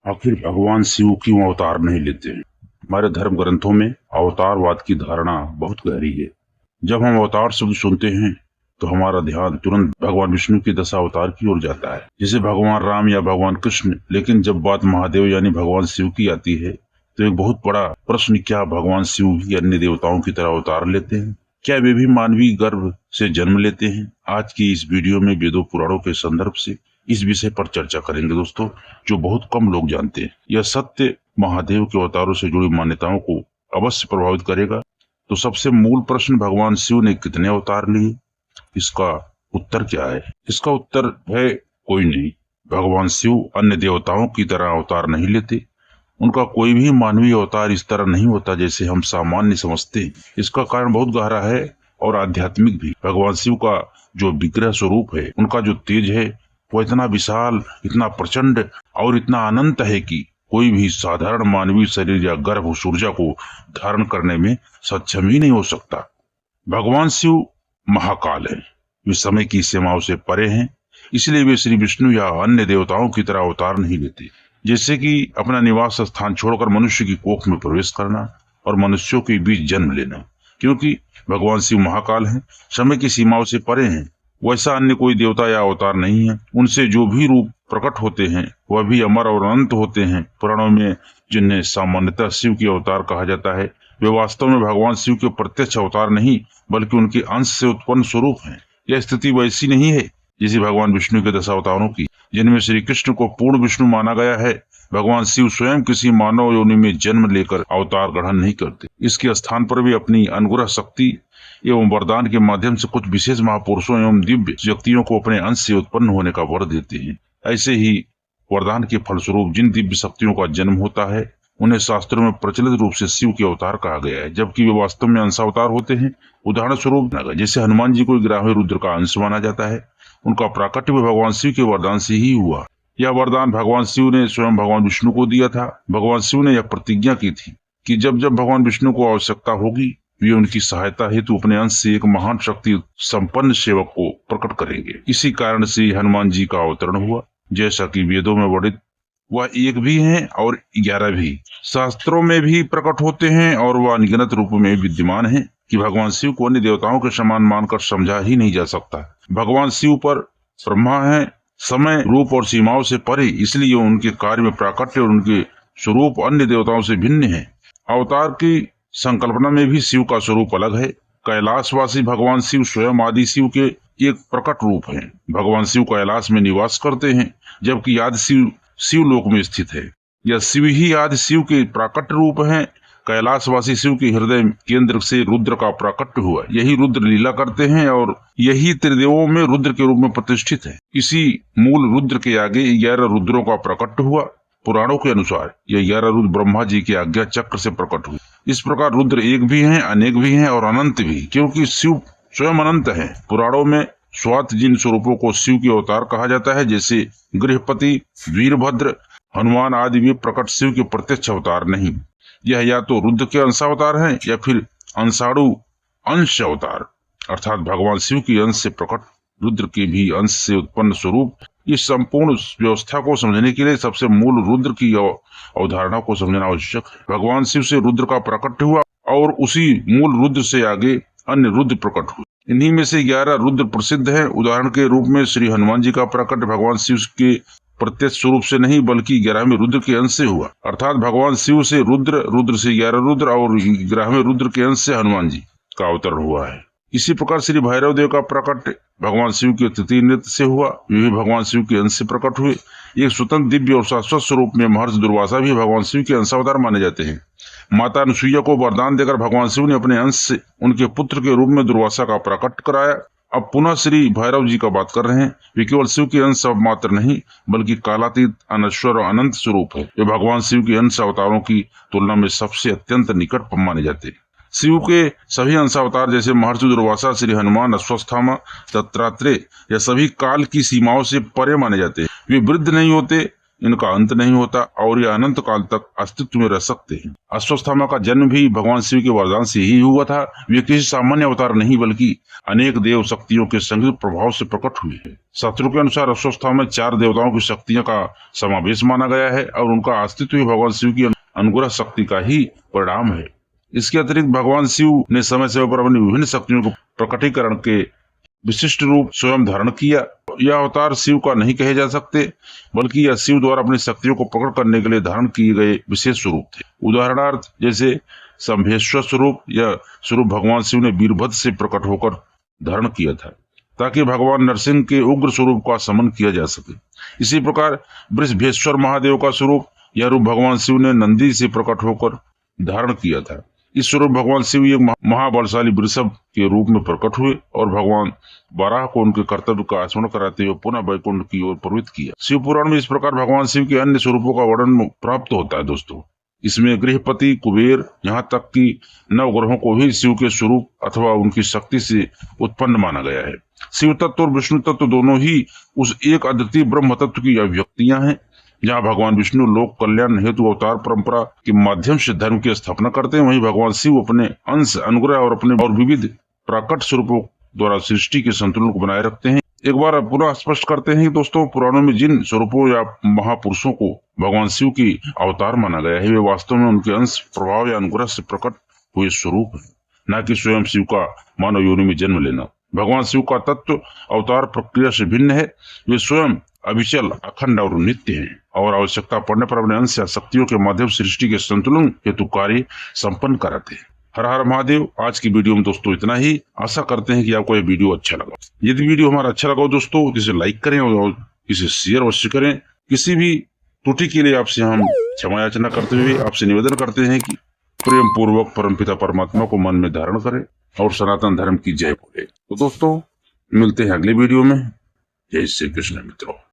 आखिर भगवान शिव क्यों अवतार नहीं लेते हैं? हमारे धर्म ग्रंथों में अवतारवाद की धारणा बहुत गहरी है। जब हम अवतार शब्द सुनते हैं तो हमारा ध्यान तुरंत भगवान विष्णु के 10 अवतार की ओर जाता है, जैसे भगवान राम या भगवान कृष्ण। लेकिन जब बात महादेव यानी भगवान शिव की आती है तो एक बहुत बड़ा प्रश्न, क्या भगवान शिव भी अन्य देवताओं की तरह अवतार लेते हैं? क्या वे भी मानवीय गर्भ से जन्म लेते हैं? आज की इस वीडियो में वेदों पुराणों के संदर्भ से इस विषय पर चर्चा करेंगे दोस्तों, जो बहुत कम लोग जानते हैं। यह सत्य महादेव के अवतारों से जुड़ी मान्यताओं को अवश्य प्रभावित करेगा। तो सबसे मूल प्रश्न, भगवान शिव ने कितने अवतार लिए? इसका उत्तर क्या है? इसका उत्तर है कोई नहीं। भगवान शिव अन्य देवताओं की तरह अवतार नहीं लेते। उनका कोई भी मानवीय अवतार इस तरह नहीं होता जैसे हम सामान्य समझते हैं। इसका कारण बहुत गहरा है और आध्यात्मिक भी। भगवान शिव का जो विग्रह स्वरूप है, उनका जो तेज है, वो इतना विशाल, इतना प्रचंड और इतना अनंत है कि कोई भी साधारण मानवीय शरीर या गर्भ उस ऊर्जा को धारण करने में सक्षम ही नहीं हो सकता। भगवान शिव महाकाल है। वे समय की सीमाओं से परे हैं, इसलिए वे श्री विष्णु या अन्य देवताओं की तरह अवतार नहीं लेते। जैसे कि अपना निवास स्थान छोड़कर मनुष्य की कोख में प्रवेश करना और मनुष्यों के बीच जन्म लेना। क्योंकि भगवान शिव महाकाल हैं, समय की सीमाओं से परे हैं, वैसा अन्य कोई देवता या अवतार नहीं है। उनसे जो भी रूप प्रकट होते हैं वह भी अमर और अनंत होते हैं। पुराणों में जिन्हें सामान्यतः शिव के अवतार कहा जाता है, वे वास्तव में भगवान शिव के प्रत्यक्ष अवतार नहीं बल्कि उनके अंश से उत्पन्न स्वरूप हैं। यह स्थिति वैसी नहीं है जैसे भगवान विष्णु के 10 अवतारों की, जिनमें श्री कृष्ण को पूर्ण विष्णु माना गया है। भगवान शिव स्वयं किसी मानव योनि में जन्म लेकर अवतार ग्रहण नहीं करते। इसके स्थान पर भी अपनी अनुग्रह शक्ति एवं वरदान के माध्यम से कुछ विशेष महापुरुषों एवं दिव्य व्यक्तियों को अपने अंश से उत्पन्न होने का वर देते हैं। ऐसे ही वरदान के फलस्वरूप जिन दिव्य शक्तियों का जन्म होता है, उन्हें शास्त्रों में प्रचलित रूप से शिव के अवतार कहा गया है, जबकि वे वास्तव में अंशावतार होते हैं। उदाहरण स्वरूप जैसे हनुमान जी को 11वें रुद्र का अंश माना जाता है, उनका प्राकट्य भी भगवान शिव के वरदान से ही हुआ। यह वरदान भगवान शिव ने स्वयं भगवान विष्णु को दिया था। भगवान शिव ने यह प्रतिज्ञा की थी कि जब जब भगवान विष्णु को आवश्यकता होगी, वे उनकी सहायता हेतु अपने अंश से एक महान शक्ति संपन्न सेवक को प्रकट करेंगे। इसी कारण से हनुमान जी का अवतरण हुआ। जैसा कि वेदों में वर्णित, वह एक भी हैं और 11 भी शास्त्रों में भी प्रकट होते हैं और वह अनगिनत रूप में विद्यमान है कि भगवान शिव को अन्य देवताओं के समान मानकर समझा ही नहीं जा सकता। भगवान शिव पर ब्रह्मा है, समय, रूप और सीमाओं से परे, इसलिए उनके कार्य में प्राकट्य और उनके स्वरूप अन्य देवताओं से भिन्न है। अवतार की संकल्पना में भी शिव का स्वरूप अलग है। कैलाशवासी भगवान शिव स्वयं आदि शिव के एक प्रकट रूप हैं। भगवान शिव कैलाश में निवास करते हैं, जबकि आदि शिव शिवलोक में स्थित है। यह शिव ही आदि शिव के प्राकट रूप हैं। कैलाशवासी शिव के हृदय केंद्र से रुद्र का प्राकट्य हुआ। यही रुद्र लीला करते हैं और यही त्रिदेवों में रुद्र के रूप में प्रतिष्ठित है। इसी मूल रुद्र के आगे 11 रुद्रों का प्राकट्य हुआ। पुराणों के अनुसार यह 11 रुद्र ब्रह्मा जी की आज्ञा चक्र से प्रकट हुए। इस प्रकार रुद्र एक भी हैं, अनेक भी हैं और अनंत भी, क्योंकि शिव स्वयं अनंत है। पुराणों में स्वात जिन स्वरूपों को शिव के अवतार कहा जाता है, जैसे गृहपति, वीरभद्र, हनुमान आदि, वे प्रकट शिव के प्रत्यक्ष अवतार नहीं। यह या तो रुद्र के अंशावतार हैं या फिर अंशाणु अंश अवतार, अर्थात भगवान शिव के अंश से प्रकट रुद्र के भी अंश से उत्पन्न स्वरूप। इस संपूर्ण व्यवस्था को समझने के लिए सबसे मूल रुद्र की अवधारणा को समझना आवश्यक है। भगवान शिव से रुद्र का प्रकट हुआ और उसी मूल रुद्र से आगे अन्य रुद्र प्रकट हुए। इन्हीं में से 11 रुद्र प्रसिद्ध हैं। उदाहरण के रूप में श्री हनुमान जी का प्रकट भगवान शिव के प्रत्यक्ष स्वरूप से नहीं बल्कि 11वें रुद्र के अंश से हुआ। अर्थात भगवान शिव से रुद्र, रुद्र से 11 रुद्र और 11वें रुद्र के अंश से हनुमान जी का अवतरण हुआ है। इसी प्रकार श्री भैरव देव का प्रकट भगवान शिव के तृतीय नृत्य से हुआ। वे भी भगवान शिव के अंश से प्रकट हुए। एक स्वतंत्र दिव्य और शाश्वत स्वरूप में महर्षि दुर्वासा भी भगवान शिव के अंशावतार माने जाते हैं। माता अनुसुईया को वरदान देकर भगवान शिव ने अपने अंश से उनके पुत्र के रूप में दुर्वासा का प्रकट कराया। अब पुनः श्री भैरव जी का बात कर रहे हैं। वे केवल शिव के अंश मात्र नहीं बल्कि कालातीत, अनश्वर और अनंत स्वरूप है। वे भगवान शिव के अंश अवतारों की तुलना में सबसे अत्यंत निकट माने जाते हैं। शिव के सभी अंशावतार जैसे महर्षि दुर्वासा, श्री हनुमान, अश्वत्थामा, दत्तात्रेय, यह सभी काल की सीमाओं से परे माने जाते हैं। वे वृद्ध नहीं होते, इनका अंत नहीं होता और ये अनंत काल तक अस्तित्व में रह सकते हैं। अश्वत्थामा का जन्म भी भगवान शिव के वरदान से ही हुआ था। वे किसी सामान्य अवतार नहीं बल्कि अनेक देव शक्तियों के संयुक्त प्रभाव से प्रकट हुए हैं। शास्त्रों के अनुसार अश्वत्थामा में 4 देवताओं की शक्तियों का समावेश माना गया है और उनका अस्तित्व ही भगवान शिव की अनुग्रह शक्ति का ही परिणाम है। इसके अतिरिक्त भगवान शिव ने समय समय पर अपनी विभिन्न शक्तियों को प्रकटीकरण के विशिष्ट रूप स्वयं धारण किया। यह अवतार शिव का नहीं कहे जा सकते बल्कि यह शिव द्वारा अपनी शक्तियों को प्रकट करने के लिए धारण किए गए विशेष स्वरूप थे। उदाहरणार्थ जैसे शंभेश्वर स्वरूप, यह स्वरूप भगवान शिव ने वीरभद्र से प्रकट होकर धारण किया था ताकि भगवान नरसिंह के उग्र स्वरूप का समन किया जा सके। इसी प्रकार वृषभेश्वर महादेव का स्वरूप, यह रूप भगवान शिव ने नंदी से प्रकट होकर धारण किया था। इस स्वरूप भगवान शिव एक महाबलशाली वृषभ के रूप में प्रकट हुए और भगवान बाराह को उनके कर्तव्य का स्मरण कराते हुए पुनः वैकुंठ की ओर प्रवृत्त किया। शिव पुराण में इस प्रकार भगवान शिव के अन्य स्वरूपों का वर्णन प्राप्त होता है दोस्तों। इसमें गृहपति, कुबेर, यहाँ तक कि नवग्रहों को भी शिव के स्वरूप अथवा उनकी शक्ति से उत्पन्न माना गया है। शिव तत्व और विष्णु तत्व दोनों ही उस एक अद्वितीय ब्रह्म तत्व की अभिव्यक्तियां हैं। जहाँ भगवान विष्णु लोक कल्याण हेतु अवतार परंपरा के माध्यम से धर्म की स्थापना करते हैं, वहीं भगवान शिव अपने अंश, अनुग्रह और अपने और विविध प्राकट स्वरूपों द्वारा सृष्टि के संतुलन को बनाए रखते हैं। एक बार पुनः स्पष्ट करते हैं दोस्तों, पुराणों में जिन स्वरूपों या महापुरुषों को भगवान शिव की अवतार माना गया है, वे वास्तव में उनके अंश, प्रभाव या अनुग्रह से प्रकट हुए स्वरूप है, न कि स्वयं शिव का मानव योनि में जन्म लेना। भगवान शिव का तत्व अवतार प्रक्रिया से भिन्न है। वे स्वयं अविचल, अखंड और नित्य हैं और आवश्यकता पड़ने पर अपने अंश या शक्तियों के माध्यम सृष्टि के संतुलन हेतु कार्य संपन्न कराते हैं। हर हर महादेव। आज की वीडियो में दोस्तों इतना ही। आशा करते हैं कि आपको यह वीडियो अच्छा लगा। यदि वीडियो हमारा अच्छा लगा दोस्तों, इसे लाइक करें और इसे शेयर अवश्य करें। किसी भी त्रुटि के लिए आपसे हम क्षमा याचना करते हुए आपसे निवेदन करते हैं कि प्रेम पूर्वक परमपिता परमात्मा को मन में धारण करें और सनातन धर्म की जय बोले। तो दोस्तों मिलते हैं अगले वीडियो में। जय श्री कृष्ण मित्रों।